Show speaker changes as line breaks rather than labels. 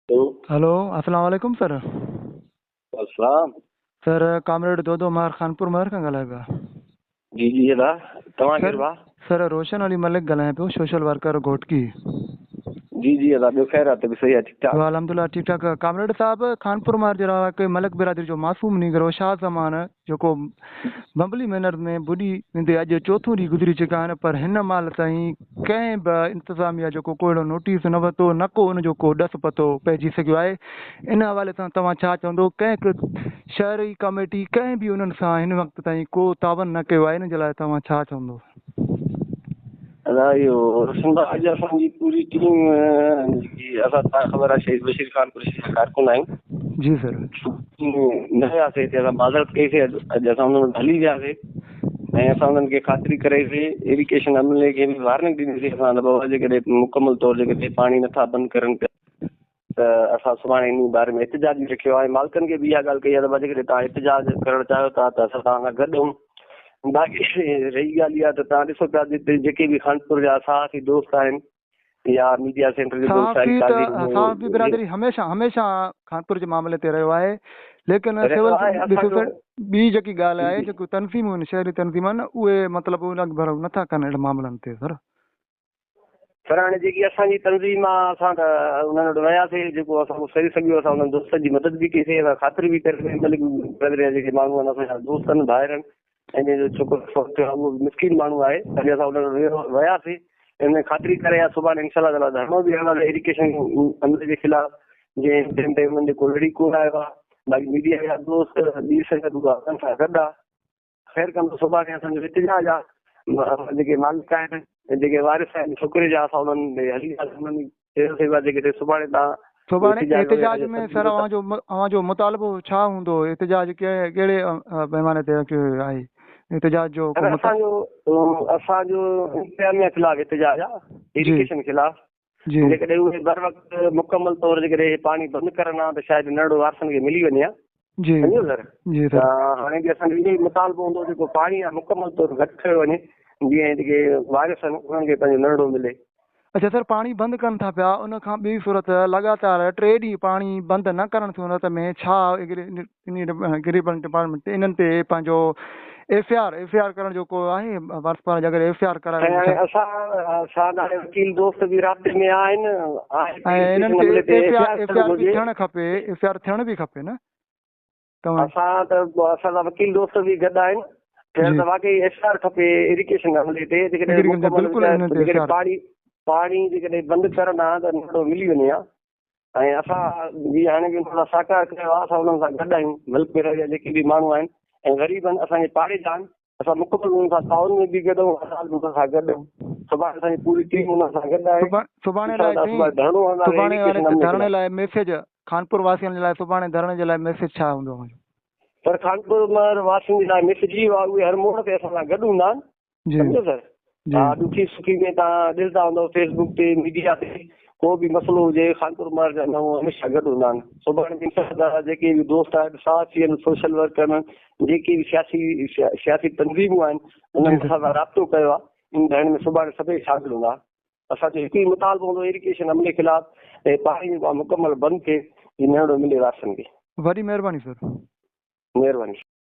तो
हेलो अस्सलाम वालेकुम सर।
अस्सलाम।
सर कामरेड दो मार खानपुर महर खां ॻाल्हायो पिया।
जी जी अदा तव्हां
सर
केरु भाउ?
सर रोशन अली मलिक ॻाल्हायां पियो, सोशल वर्कर घोटकी।
जी जी अदा ॿियो ख़ैर आहे? तबी सही आहे? ठीकु ठाक?
वाह अल्हम्दुलिल्लाह ठीक ठाक। कामरेड साहब खानपुर महर जरा के मलिक बिरादरी जो मासूम नीगरो शाह ज़मान जेको बम्बली मैनर में बुॾी वेंदे अॼु चोथों ॾींहुं गुज़री चुका आहिनि, पर हिन महिल ताईं कंहिं बि इंतिज़ामिया जेको को अहिड़ो नोटिस न वरितो, न को उनजो को ॾस पतो पइजी सघियो आहे। इन हवाले सां तव्हां छा चवंदो? कंहिं शहरी कमेटी कंहिं बि उन्हनि सां हिन वक़्त ताईं को तावन न कयो आहे, इन जे लाइ तव्हां छा चवंदो?
अदा इहो रोशन भाउ, अॼु असांजी पूरी टीम जेकी असां तव्हां ख़बर आहे शहीद बशीर खान कुरैशी जा कारकुन आहियूं।
जी सर।
न वियासीं हिते, असां माज़रत कईसीं। अॼु असां हुन में हली वियासीं ऐं असां उन्हनि खे ख़ातिरी कराईसीं, इरिगेशन अमले खे बि वार्निंग ॾिनीसीं असां त बाबा जेकॾहिं मुकमल तौर जेकॾहिं पाणी नथा बंदि करनि पिया त असां सुभाणे इन बारे में एहतिजाज बि रखियो आहे। मालिकनि खे बि इहा ॻाल्हि कई आहे त भाउ जेकॾहिं तव्हां एहतिजाज करणु चाहियो था त असां तव्हां सां गॾु आहियूं। बाक़ी रही ॻाल्हि इहा त तव्हां ॾिसो पिया जिते जेके बि खानपुर जा सहाफ़ी दोस्त आहिनि या मीडिया सेंटर जे
सहाफ़ी बिरादरी हमेशह खानपुर जे मामले ते रहियो आहे, लेकिन ॿी जेकी ॻाल्हि आहे, जेको तनज़ीमूं आहिनि, शहरी तनज़ीम आहिनि, उहे मतिलबु उन नथा कनि अहिड़े मामलनि ते सर।
सर हाणे जेकी असांजी तनज़ीम आहे, असां त उन्हनि वटि वियासीं, जेको असां सही सघियो असां उन्हनि दोस्तनि जी मदद बि कईसीं, असां ख़ातिरी बि करे मलिक बिरादरी जा जेके माण्हू आहिनि असांजा दोस्त आहिनि, ॿाहिरि आहिनि, ऐं जंहिंजो छोकिरो उहो मिसकिन माण्हू आहे, तॾहिं असां उन्हनि वियासीं हिन ख़ातिरी करे। या सुभाणे इंशाल्लाह ताला धरनो बि हलंदो इरिगेशन अमले जे ख़िलाफ़, जंहिं ते उन्हनि जेको लड़ी कोन आयो आहे। बाक़ी मीडिया जा दोस्त ॿी संगत उन्हनि सां गॾु आहे। ख़ैर कंदो सुभाणे असांजो एहतिजाज आहे। जेके मालिक आहिनि, जेके वारिस आहिनि छोकिरे जा, असां उन्हनि हली वियासीं। जेके सुभाणे
सुभाणे एहतिजाज में सर अव्हांजो मुतालबो छा हूंदो? एहतिजाज कहिड़े पैमाने ते आहे एहतिजाज जो?
असांजो इंतज़ामिया ख़िलाफ़ एहतिजाज आहे, इरिगेशन ख़िलाफ़। जेकॾहिं उहे बर वक़्तु मुकमल तौर जेकॾहिं पाणी बंदि करणु आहे त शायदि नंढो वारसनि खे मिली वञे। सम्झो सर? त हाणे बि असांजो इहो ई मुतालबो हूंदो जेको पाणी आहे मुकमल तौर घटि कयो वञे, जीअं जेके वारिस आहिनि उन्हनि खे पंहिंजो नंढो मिले।
अच्छा सर, पाणी बंदि कनि था पिया, उन खां ॿी सूरत लगातार 3 ॾींहं पाणी बंदि न करण सूरत में छा एग्रीकल्चर डिपार्टमेंट इन्हनि ते पंहिंजो एफ.आई.आर करण जो को आहे? वारसपार अगरि एफ.आई.आर कराए
असां वकील दोस्त बि राब्ते में आहिनि,
ऐं इन्हनि ते एफ.आई.आर बि थियणु खपे, एफ.आई.आर थियण बि खपे न?
असांजा वकील दोस्त बि गॾु आहिनि। त वाकई एफ.आई.आर खपे इरिगेशन अमले ते, जेकॾहिं पाणी जेकॾहिं बंदि करणु आहे त नंढो मिली वञे हा। ऐं असां जीअं हाणे बि उन्हनि सां साकार कयो आहे, असां उन्हनि सां गॾु आहियूं। मलिक बिरादरी जा जेके बि माण्हू आहिनि ऐं ग़रीब आहिनि, असांजे पाड़े जा आहिनि, असां मुकमल उन्हनि सां ताउन में बि गॾु आहियूं, उन्हनि सां गॾु आहियूं। सुभाणे असांजी पूरी टीम उन्हनि सां गॾु आहे। सुभाणे
धरणे लाइ मैसेज खानपुर वासियुनि जे लाइ, सुभाणे धरणे जे लाइ मैसेज छा हूंदो?
पर खानपुर वासियुनि जे लाइ मैसेज इहो आहे, उहे हर मोड़ ते असां सां गॾु हूंदा आहिनि। सम्झो सर? हा, ॾुखी सुखी में तव्हां ॾिसंदा हूंदव फेसबुक ते, मीडिया ते, को बि मसइलो हुजे खानपुर महर जा माण्हू हमेशह गॾु हूंदा आहिनि। सुभाणे जेके बि दोस्त आहिनि, साथी आहिनि, सोशल वर्कर आहिनि, जेके बि सियासी तंज़ीमूं आहिनि, उन्हनि सां राब्तो कयो आहे। इन धरणे में सुभाणे सभई शामिल हूंदा। असांजो हिकु ई मुतालबो हूंदो इरिगेशन अमले ख़िलाफ़, ऐं पाणी मुकमल बंदि थिए, नंढो मिले वारसनि खे।
वॾी महिरबानी सर।
महिरबानी।